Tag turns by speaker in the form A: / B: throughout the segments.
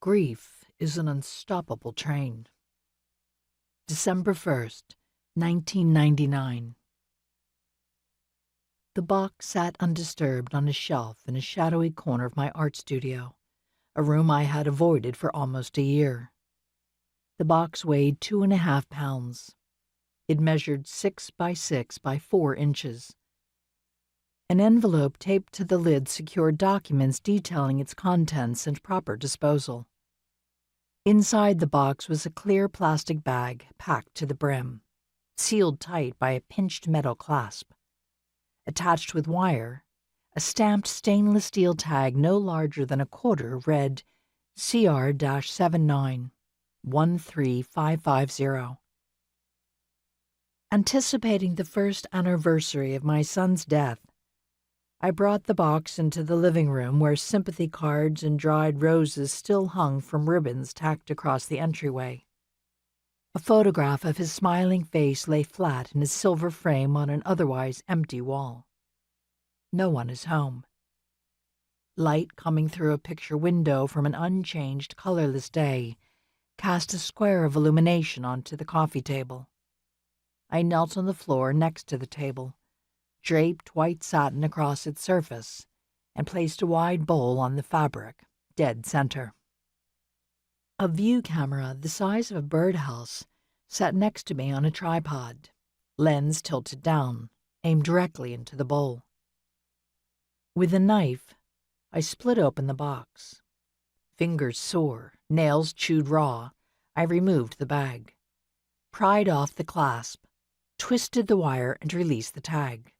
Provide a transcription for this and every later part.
A: Grief is an unstoppable train. December 1st, 1999. The box sat undisturbed on a shelf in a shadowy corner of my art studio, a room I had avoided for almost a year. The box weighed 2.5 pounds. It measured 6 by 6 by 4 inches. An envelope taped to the lid secured documents detailing its contents and proper disposal. Inside the box was a clear plastic bag packed to the brim, sealed tight by a pinched metal clasp. Attached with wire, a stamped stainless steel tag no larger than a quarter read CR-79 13550. Anticipating the first anniversary of my son's death, I brought the box into the living room where sympathy cards and dried roses still hung from ribbons tacked across the entryway. A photograph of his smiling face lay flat in a silver frame on an otherwise empty wall. No one is home. Light coming through a picture window from an unchanged, colorless day cast a square of illumination onto the coffee table. I knelt on the floor next to the table, draped white satin across its surface, and placed a wide bowl on the fabric, dead center. A view camera the size of a birdhouse sat next to me on a tripod, lens tilted down, aimed directly into the bowl. With a knife, I split open the box. Fingers sore, nails chewed raw, I removed the bag, pried off the clasp, twisted the wire and released the tag.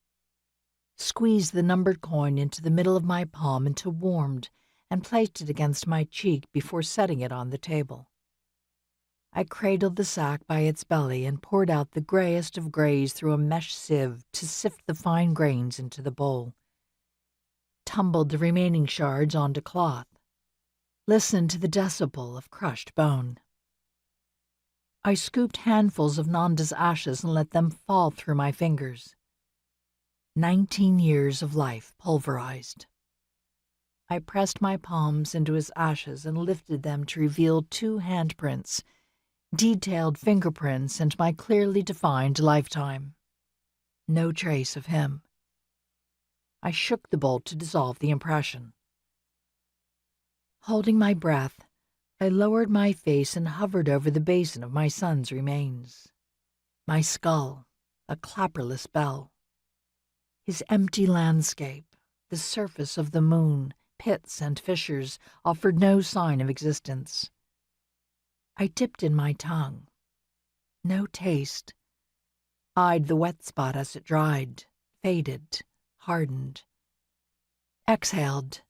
A: Squeezed the numbered coin into the middle of my palm until warmed and placed it against my cheek before setting it on the table. I cradled the sack by its belly and poured out the grayest of grays through a mesh sieve to sift the fine grains into the bowl. Tumbled the remaining shards onto cloth. Listened to the decibel of crushed bone. I scooped handfuls of Nanda's ashes and let them fall through my fingers. 19 years of life pulverized. I pressed my palms into his ashes and lifted them to reveal 2 handprints, detailed fingerprints, and my clearly defined lifetime. No trace of him. I shook the bowl to dissolve the impression. Holding my breath, I lowered my face and hovered over the basin of my son's remains. My skull, a clapperless bell. His empty landscape, the surface of the moon, pits and fissures, offered no sign of existence. I dipped in my tongue. No taste. Eyed the wet spot as it dried, faded, hardened. Exhaled.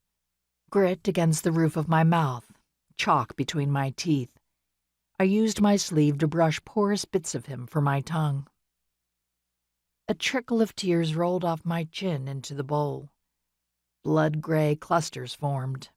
A: Grit against the roof of my mouth, chalk between my teeth. I used my sleeve to brush porous bits of him from my tongue. A trickle of tears rolled off my chin into the bowl. Blood-gray clusters formed.